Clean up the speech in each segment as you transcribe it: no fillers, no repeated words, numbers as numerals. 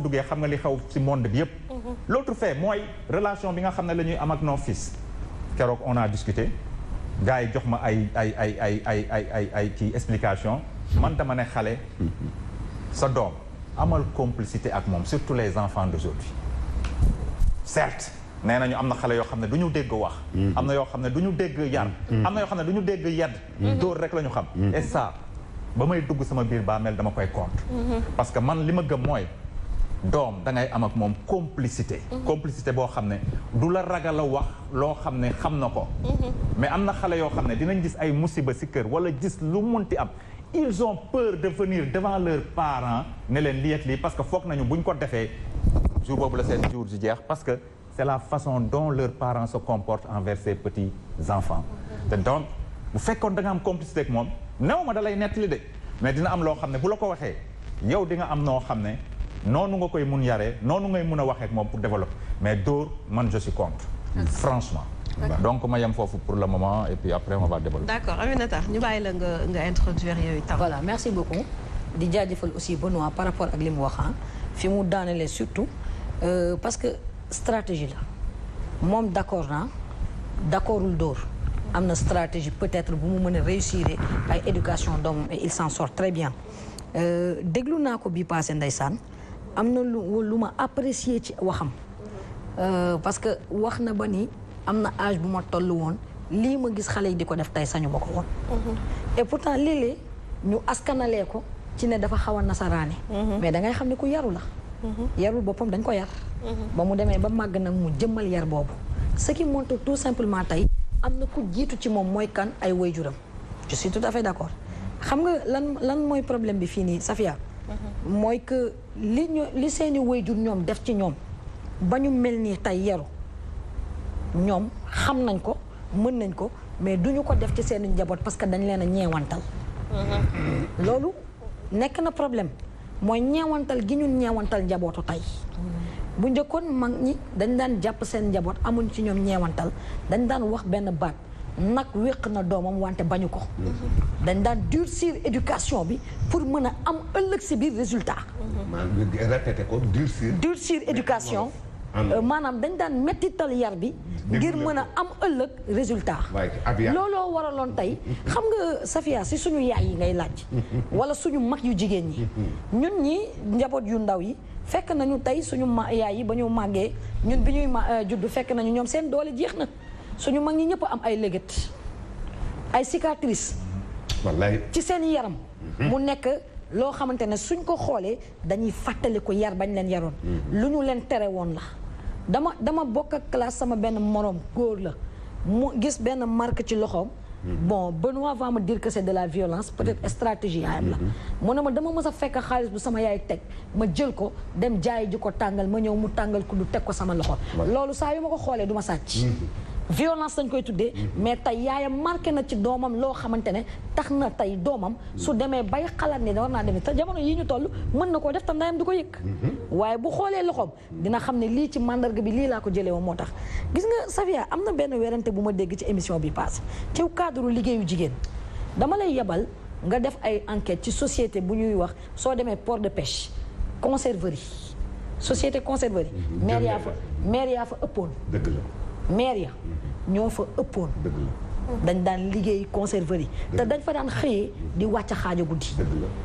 duggee xam nga li xew ci monde bi yépp l'autre fait mooy relation bi nga xam ne la ñuy am ak nos fils keroog on a discuté gars yi jox ma ay ci explication man dama ne xale sa doom amal complicité ak moom surtout les enfants d'aujourd'hui certes nee nañu am na xale yoo xam ne du ñu dégg wax am na yoo xam ne du ñu dégg yar am na yoo xam ne du ñu dégg yedd dóor rek la ñu xam et ça ba may dugg sama biir bàmmeel dama koy contre parce que man li ma gëm mooy doom da ngay am ak moom complicité complicité boo xam ne du la ragal a wax loo xam ne xam na ko mais am na xale yoo xam ne dinañ gis ay musiba ci kër wala gis lu munti am ils ont peur de venir devant leurs parents ne leen lii ak lii parce que foog nañu buñ ko defee jour boobu la seen jour ji jeex parce que c'est la façon dont leurs parents se comportent envers ces petits enfants te donc bu fekkoon da nga am complicité ak moom néew ma da lay nettali de mais dina am loo xam ne bu la ko waxee yow di nga am noo xam ne noonu nga koy mun yaree noonu ngay mun a waxee ak moom pour développer mais dóor man je suis contre franchement donc ma yem foofu pour le moment et puis après on va développer. D'accord Aminata ñu bàyyi la nga introduire yooyu tam. Voilà merci beaucoup di jaajëfal aussi Benoît par rapport ak li mu wax fi mu daanelee surtout parce que stratégie la moom d'accord naa d'accordul dóor am na stratégie peut-être bu mu mën a réussir ay éducation doomam et il s'en sort très bien déglu naa ko bii passé ndeysaan am na lu ma apprécier ci waxam parce que wax na ba ni am na âge bu ma toll woon lii ma gis xale yi di ko def tey sañu ba ko woon et pourtant léeg-léeg ñu askanalee ko ci ne dafa xaw a nasaraane mais da ngay xam ne ku yaru la yarul boppam dañ ko yar ba mu demee ba màgg nag mu jëmmal yar boobu ce qui montre tout simplement tey am na ku jiitu ci moom mooy kan ay waajuram je suis tout à fait d'accord xam nga lan mooy problème bi fii nii Safia mooy que li seeni waajur ñoom def ci ñoom ba ñu mel nii tey yaru ñoom xam nañ ko mën nañ ko mais duñu ko def ci seeni njaboot parce que dañ leen a ñeewantal loolu nekk na problème mooy ñeewantal gi ñun ñeewantal njabootu tey bu njëkkoon mag ñi dañ daan jàpp seen njaboot amuñ ci ñoom ñeewantal dañ daan wax benn baat nag wéq na doomam wante bañu ko dañ daan durcir éducation bi pour mën a am ëllëg si biir résultat répété ko durcir éducation maanaam dañ daan mettital yar bi ngir mën a am ëllëg résultat looloo waraloon tey xam nga Safia si suñu yaay yi ngay laaj wala suñu mag yu jigéen ñi ñun ñi njaboot yu ndaw yi fekk nañu tey suñu yaay yi ba ñu màggee ñun bi ñuy juddu fekk nañu ñoom seen doole jeex na suñu mag ñi ñëpp am ay léget ay cicatrices wallaay ci seen yaram mu nekk loo xamante ne suñ ko xoolee dañuy fàttali ko yar bañ leen yaroon lu ñu leen tere woon la dama bokk ak classe sama benn moroom góor la mu gis benn marque ci loxoom bon Benoît va me dire que c'est de la violence peut-être stratégie yaayam la mu ne ma dama mës a fekk xaalis bu sama yaay teg ma jël ko dem jaay ji ko tàngal ma ñëw mu tàngal ku du teg ko sama loxo loolu saa yu ma ko xoolee du ma sàcc violence dañ koy tuddee mais tey yaayam marqué na ci doomam loo xamante ne tax na tey doomam su demee bay xalaat ni war naa demee te jamono yi ñu toll mën na koo def te ndayam du ko yëg waaye bu xoolee loxoom dina xam ne lii ci mandarga bi lii laa ko jëlee woon moo tax gis nga Safia am na benn werante bu ma dégg ci émission bi passé ci cadre liggéeyu jigéen dama lay yebal nga def ay enquête ci société bu ñuy wax soo demee port de pêche conserverie société conserverie maire yaa fa ëppoon dëgg la maire ya ñoo fa ëppoon dañ daan liggéey conserverie te dañ fa daan xëyee di wàcc xaaja guddi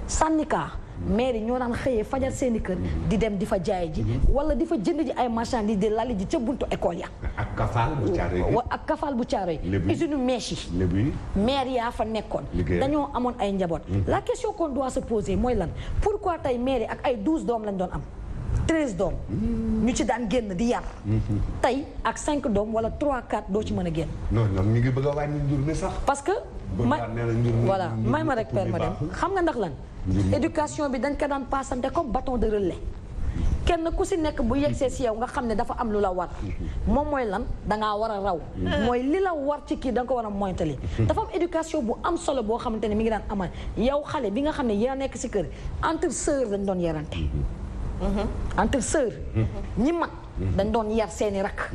syndicat maire yi ñoo daan xëyee fajar seeni kër di dem di fa jaay ji wala di fa jënd ji ay marchandises di lali ji ca buntu école ya ak kafaal bu caaro yi usine mèche yi maire yaa fa nekkoon dañoo amoon ay njaboot la question qu'on doit se poser mooy lan pourquoi tey maire yi ak ay 12 doom lañ doon am 13 doom ñu ci daan génn di yar tey ak 5 doom wala 3-4 doo ci mën a génn non ñu ngi bëgg a wàññi njur mi sax parce que voilà may ma rek père ma dem xam nga ndax lan éducation bi dañ ko daan passante comme bâton de relais kenn ku si nekk bu yegsee si yow nga xam ne dafa am lu la war moom mooy lan dangaa war a raw mooy li la war ci kii da nga ko war a moytali dafa am éducation bu am solo boo xamante ne mi ngi daan amal yow xale bi nga xam ne yaa nekk si kër entre sœurs dañ doon yarante entre sœurs ñi mag dañ doon yar seeni rakk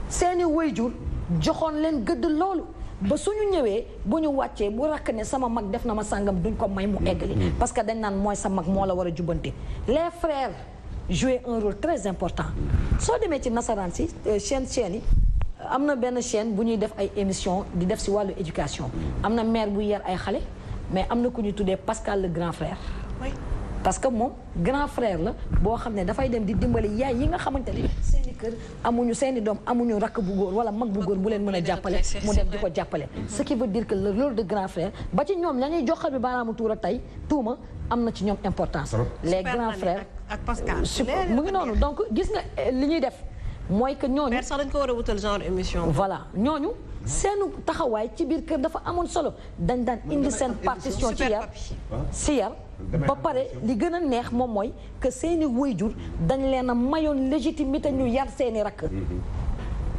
seeni waajur joxoon leen gëdd loolu ba suñu ñëwee bu ñu wàccee bu rakk ne sama mag def na ma sàngam duñ ko may mu eggali parce que dañ naan mooy sa mag moo la war a jubbante les frères jouer un rôle très important soo demee ci nasaraan si chaîne yi am na benn chaîne bu ñuy def ay émission di def si wàllu éducation am na mère bu yar ay xale mais am na ku ñu tuddee Pascal le grand frère parce que moom grand frère la boo xam ne dafay dem di dimbali yaay yi nga xamante ne seeni kër amuñu seeni doom amuñu rakk bu góor wala mag bu góor bu leen mën a jàppale mu dem di ko jàppale ce qui veut dire que le rôle de grand frère ba ci ñoom la ñuy joxal bi baaraamu tuuma am na ci ñoom importance les grands frères ak Pascal mu ngi noonu donc gis nga li ñuy def mooy que ñooñu sax dañ ko war a wutal genre émission voilà ñooñu seenu taxawaay ci biir kër dafa amoon solo dañ daan indi seen partition ci yar ba pare li gën a neex moom mooy que seeni waajur dañ leen a mayoon légitimité ñu yar seeni rakk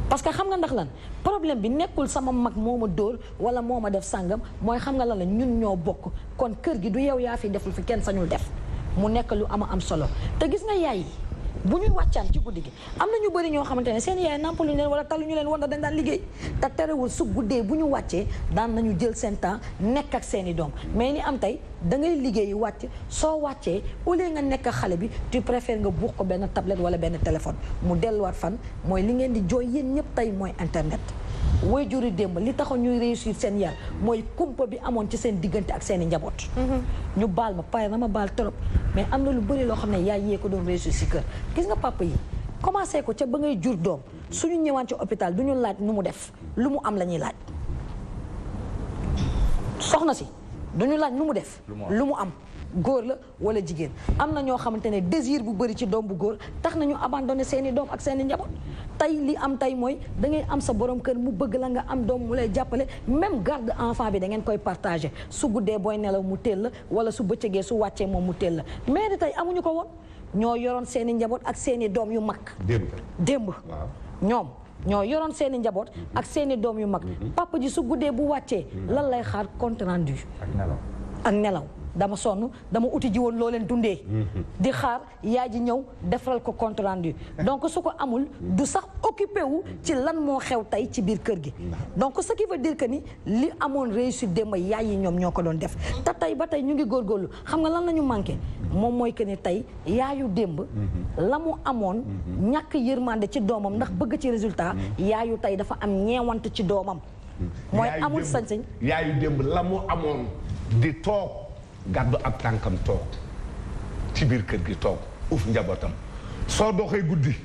parce que xam nga ndax lan problème bi nekkul sama mag moo ma dóor wala moo ma def sàngam mooy xam nga lan la ñun ñoo bokk kon kër gi du yow yaa fi deful fi kenn sañul def mu nekk lu am solo te gis nga yaay yi bu ñuy wàccaan ci guddi gi am na ñu bëri ñoo xamante ne seen yaay nampaluñu leen wala taluñu leen wala dañ daan liggéey te terewul su guddee bu ñu wàccee daan nañu jël seen temps nekk ak seen i doom mais ni am tey da ngay liggéeyi wàcc soo wàccee au lieu nga nekk ak xale bi tu préfères nga buux ko benn tablette wala benn téléphone mu delluwaat fan mooy li ngeen di jooy yéen ñëpp tey mooy internet way juri démb li taxoon ñuy réussir seen yar mooy kumpa bi amoon ci seen diggante ak seen i njaboot ñu baal ma pare na ma baal trop mais am na lu bëri loo xam ne yaay yee ko doon réussir si kër gis nga papa yi commencé ko ca ba ngay jur doom suñu ñëwaan ci hôpital du ñu laaj nu mu def lu mu am la ñuy laaj soxna si du ñu laaj nu mu def lu mu am góor la wala jigéen am na ñoo xamante ne désir bu bëri ci doom bu góor tax nañu abandonné seeni doom ak seeni njaboot tey li am tey mooy da ngay am sa borom kër mu bëgg la nga am doom mu lay jàppale même garde enfant bi da ngeen koy partagé su guddee booy nelaw mu teel la wala su bëccëgee su wàccee moom mu teel la mais de tey amuñu ko woon ñoo yoroon seeni njaboot ak seeni doom yu mag démb ñoom ñoo yoroon seeni njaboot ak seeni doom yu mag papa ji su guddee bu wàccee lan lay xaar compte rendu ak nelaw dama sonn dama uti ji woon loo leen dundee di xaar yaay ji ñëw defaral ko compte rendu donc su ko amul du sax occupé wu ci lan moo xew tey ci biir kër gi donc ce qui veut dire que ni li amoon réussite démb yaay yi ñoom ñoo ko doon def te tey ba tey ñu ngi góorgóorlu xam nga lan la ñu manqué moom mooy que ni tey yaayu démb la mu amoon ñàkk yërmande ci doomam ndax bëgg ci résultat yaayu tey dafa am ñeewant ci doomam mooy amul sañ-sañ yaayu démb la mu amoon di toog gàddu ab tànkam toog ci biir kër gi toog uf njabootam soo doxee guddi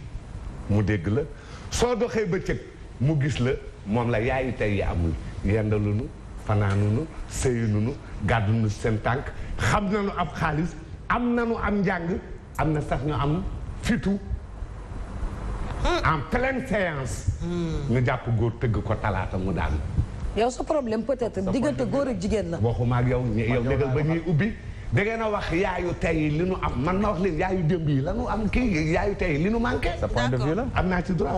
mu dégg la soo doxee bëccëg mu gis la moom la yaayu tey yi amul yendalunu fanaanunu sëyinunu gàddunu seen tànk xam nañu ab xaalis am nañu am njàng am na sax ñu am fitu en pleine séance ñu jàpp góor tëgg ko talaata mu daanu yow sa problème peut-être diggante góor ak jigéen la. waxuma ak yow dégal ba ñuy ubbi da ngeen a wax yaayu tey li nu am man ma wax leen yaayu démb yi la nu am kii yaayu tey li nu manqué. sa point de vue la am naa ci droit.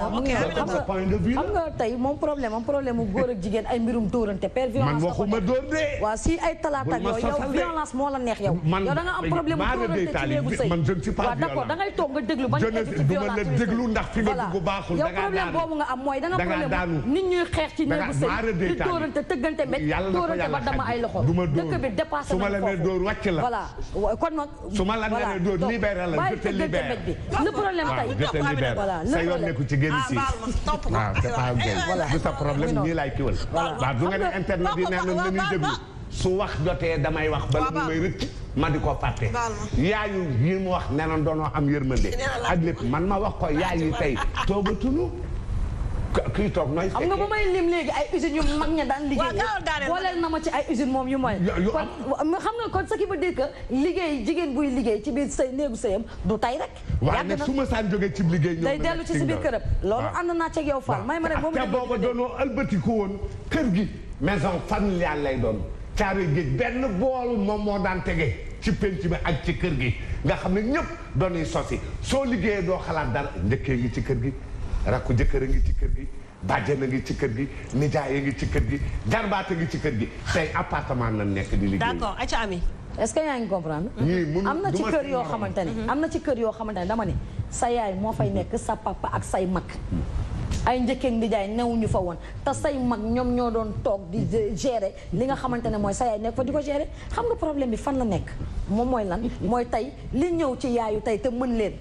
sa point de vue la xam nga tey moom problème mu góor ak jigéen ay mbirum dóorante per violence. man waxuma dóor de. waaw si ay talaata ak yow violence moo la neex yow. man yow da nga am problème mu dóorante ci néegu sëy. man je ne suis pas violent. d'accord da ngay toog nga déglu bañ a egg ci violence. du ma la déglu ndax fi nga dugg baaxul. yow problème boobu nga am mooy da nga problème nit ñuy xeex ci néegu sëy di dóorante tëggante mbéj dóorante ba dama ay loxo dëkk bi dépassé na foofu voilà kon nag su ma la nee doo libéré la je te libère le problème tey je te libère sa yoon nekku ci génn si waaw c'est pas du sa problème nii laay kiwal waaw du nga ne internet yi nee na nañuy déglu su wax jotee damay wax bala mu may rëcc ma di ko fàtte yaayu yi mu wax nee na doonoo am yërmande ak lépp man ma wax ko yaay yi tey toogatunu kii toog nooy xam nga ba may lim léegi ay usines yu mag ña daan liggéey booleel na ma ci ay usines moom yu mooy kon xam nga kon ce qui veut dire que liggéey jigéen buy liggéey ci biir sëy néegu sëyam du tay rek waaye nag su ma saan jógee ci liggéey ñoom day dellu ci si biir këram loolu ànd naa ci yow Fall may ma rek moom te booba doonoo ëlbatiku woon kër gi maison familiale lay doon caare géej benn bool moom moo daan tege ci penc bi ak ci kër gi nga xam ne ñëpp doonuy sosi soo liggéeyee doo xalaat dara njëkkee ngi ci kër gi rakku jëkkër a ngi ci kër gi bàjjen a ngi ci kër gi nijaay a ngi ci kër gi jarbaat a ngi ci kër gi tey appartement la nekk di liggéey. d'accord Aïcha Ami. est-ce que yaa ngi comprendre. am na ci kër yoo xamante ne am na ci kër yoo xamante ne dama ne sa yaay moo fay nekk sa papa ak say mag ay njëkkeeg nijaay newuñu fa woon te say mag ñoom ñoo doon toog di gérer li nga xamante ne mooy sa yaay nekk fa di ko gérer xam nga problème bi fan la nekk moom mooy lan mooy tey li ñëw ci yaayu tey te mën leen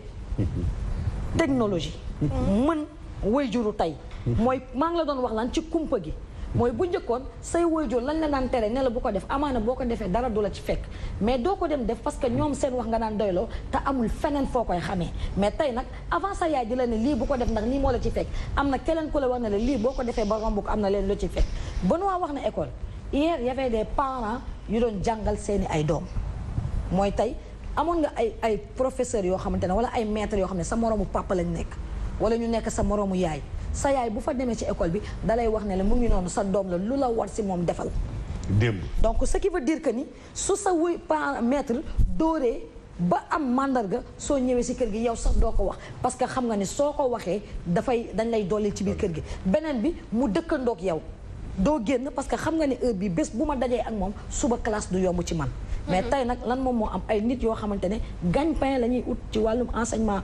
technologie mën waajuru tey mooy maa ngi la doon wax lan ci kumpa gi mooy bu njëkkoon say waajur lañ la daan tere ne la bu ko def amaana boo ko defee dara du la ci fekk mais doo ko dem def parce que ñoom seen wax nga daan doyloo te amul feneen foo koy xamee mais tey nag avant sa yaay di la ne lii bu ko def ndax nii moo la ci fekk am na keneen ku la wax ne la lii boo ko defee ba romb ko am na leen lu ci fekk Benoît wax na école hier y avait des parents yu doon jàngal seeni ay doom mooy tey amoon nga ay professeurs yoo xamante ne wala ay maîtres yoo xam ne sa moroomu papa lañ nekk wala ñu nekk sa moroomu yaay sa yaay bu fa demee ci école bi dalay wax ne la mu ngi noonu sa doom la lu la war si moom defal démb donc ce qui veut dire que ni su sa wuy pa maître dóoree ba am mandarga soo ñëwee si kër gi yow sax doo ko wax parce que xam nga ni soo ko waxee dañ lay dolli ci biir kër gi beneen bi mu dëkkandoog yow doo génn parce que xam nga ne heure bi bés bu ma dajee ak moom suba classe du yomb ci man mais tey nag lan moom moo am ay nit yoo xamante ne gagne-pain la ñuy ut ci wàllum enseignement